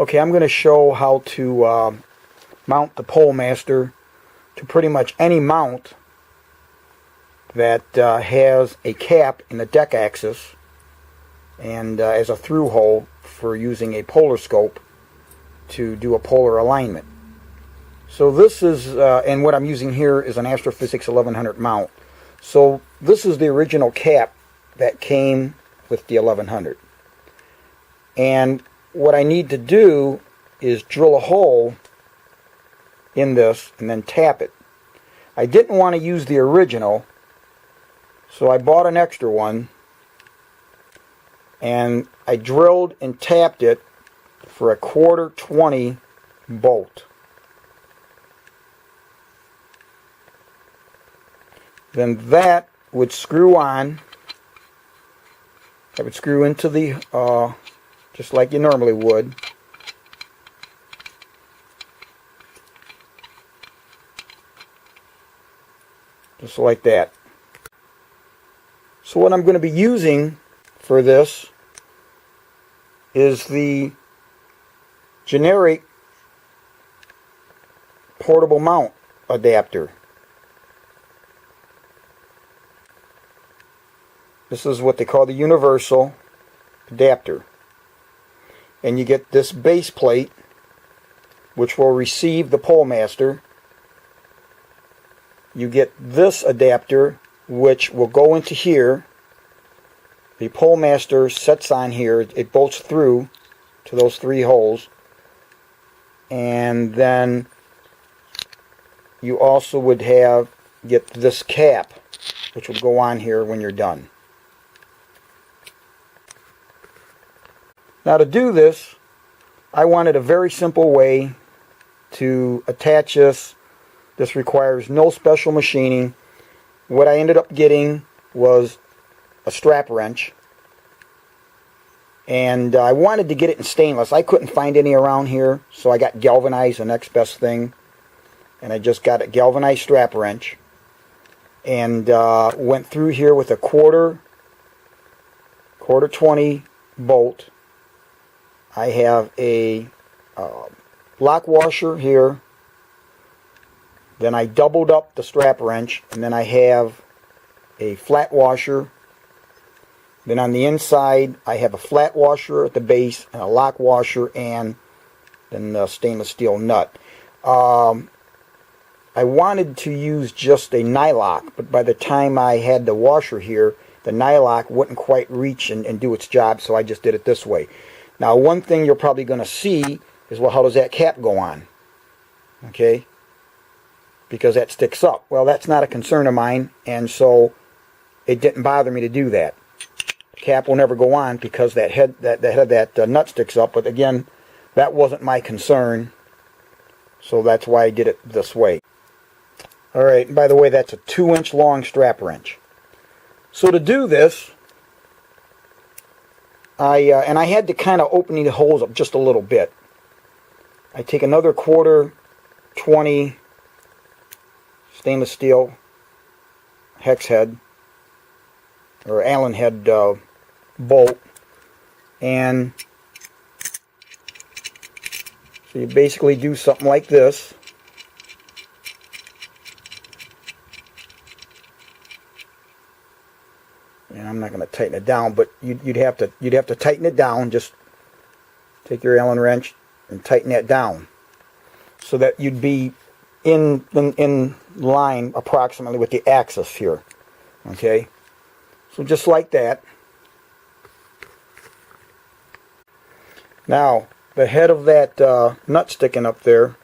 Okay, I'm going to show how to mount the PoleMaster to pretty much any mount that has a cap in the deck axis and as a through hole for using a polar scope to do a polar alignment. So this is, and what I'm using here is an Astrophysics 1100 mount. So this is the original cap that came with the 1100. And what I need to do is drill a hole in this and then tap it. I didn't want to use the original, so I bought an extra one and I drilled and tapped it for a 1/4 bolt. Then that would screw on. That would screw into the, just like you normally would. Just like that. So what I'm going to be using for this is the generic portable mount adapter. This is what they call the universal adapter. And you get this base plate, which will receive the PoleMaster. You get this adapter, which will go into here. The PoleMaster sets on here. It bolts through to those 3 holes. And then you also would get this cap, which will go on here when you're done. Now to do this, I wanted a very simple way to attach this. This requires no special machining. What I ended up getting was a strap wrench. And I wanted to get it in stainless. I couldn't find any around here, so I got galvanized, the next best thing. And I just got a galvanized strap wrench. And went through here with a 1/4 bolt. I have a lock washer here. Then I doubled up the strap wrench, and then I have a flat washer. Then on the inside I have a flat washer at the base and a lock washer, and then the stainless steel nut. I wanted to use just a nylock, but by the time I had the washer here, the nylock wouldn't quite reach and do its job, so I just did it this way. Now, one thing you're probably going to see is, well, how does that cap go on? Okay? Because that sticks up. Well, that's not a concern of mine, and so it didn't bother me to do that. The cap will never go on because that head of that nut sticks up, but again, that wasn't my concern, so that's why I did it this way. Alright, and by the way, that's a 2-inch long strap wrench. So to do this, I had to kind of open the holes up just a little bit. I take another 1/4 stainless steel hex head or Allen head bolt, and so you basically do something like this. And I'm not going to tighten it down, but you'd have to tighten it down. Just take your Allen wrench and tighten that down so that you'd be in line approximately with the axis here. Okay, so just like that. Now the head of that nut sticking up there,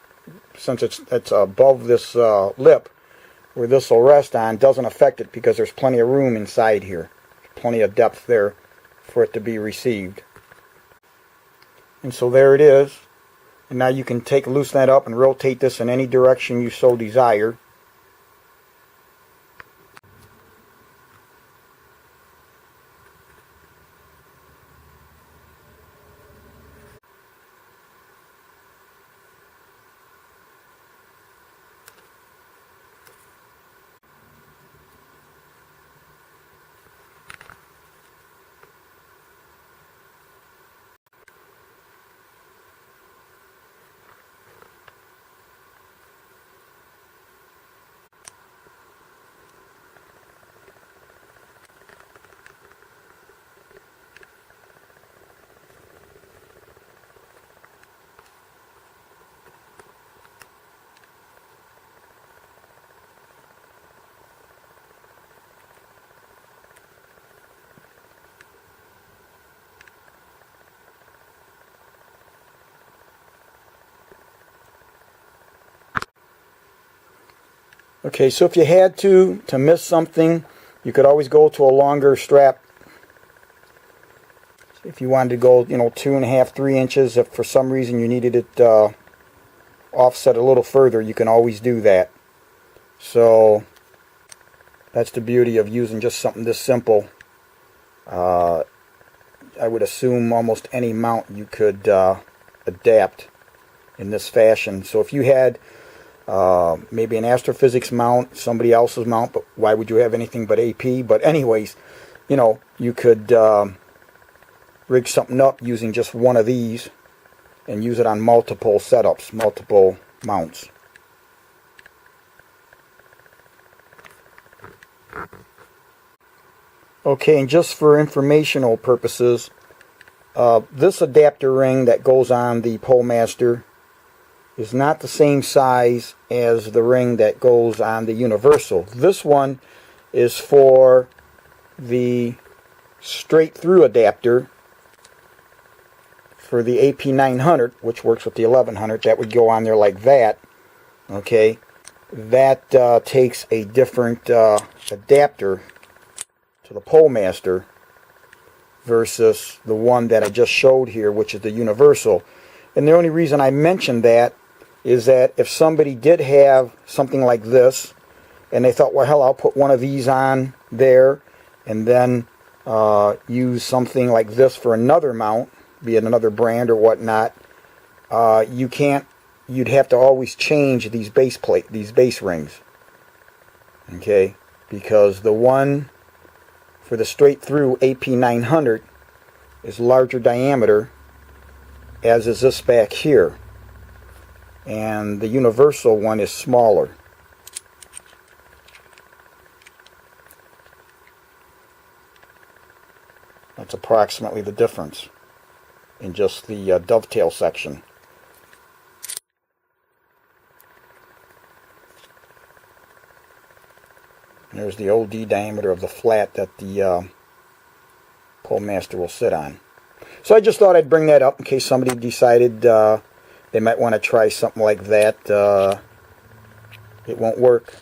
since it's above this lip where this will rest on, doesn't affect it because there's plenty of room inside here. Plenty of depth there for it to be received. And so there it is. And now you can loosen that up and rotate this in any direction you so desire. Okay, so if you had to miss something, you could always go to a longer strap. If you wanted to go, 2.5, 3 inches, if for some reason you needed it offset a little further, you can always do that. So that's the beauty of using just something this simple. I would assume almost any mount you could adapt in this fashion. So if you had maybe an astrophysics mount, somebody else's mount, but why would you have anything but AP? But anyways, you could rig something up using just one of these and use it on multiple setups, multiple mounts. Okay, and just for informational purposes, this adapter ring that goes on the PoleMaster is not the same size as the ring that goes on the Universal. This one is for the straight through adapter for the AP900, which works with the 1100. That would go on there like that. Okay, that takes a different adapter to the PoleMaster versus the one that I just showed here, which is the Universal. And the only reason I mentioned that is that if somebody did have something like this and they thought, well, hell, I'll put one of these on there and then use something like this for another mount, be it another brand or whatnot, you can't. You'd have to always change these base rings. Okay, because the one for the straight through AP900 is larger diameter, as is this back here, and the Universal one is smaller. That's approximately the difference in just the dovetail section. And there's the OD diameter of the flat that the PoleMaster will sit on. So I just thought I'd bring that up in case somebody decided they might want to try something like that. It won't work.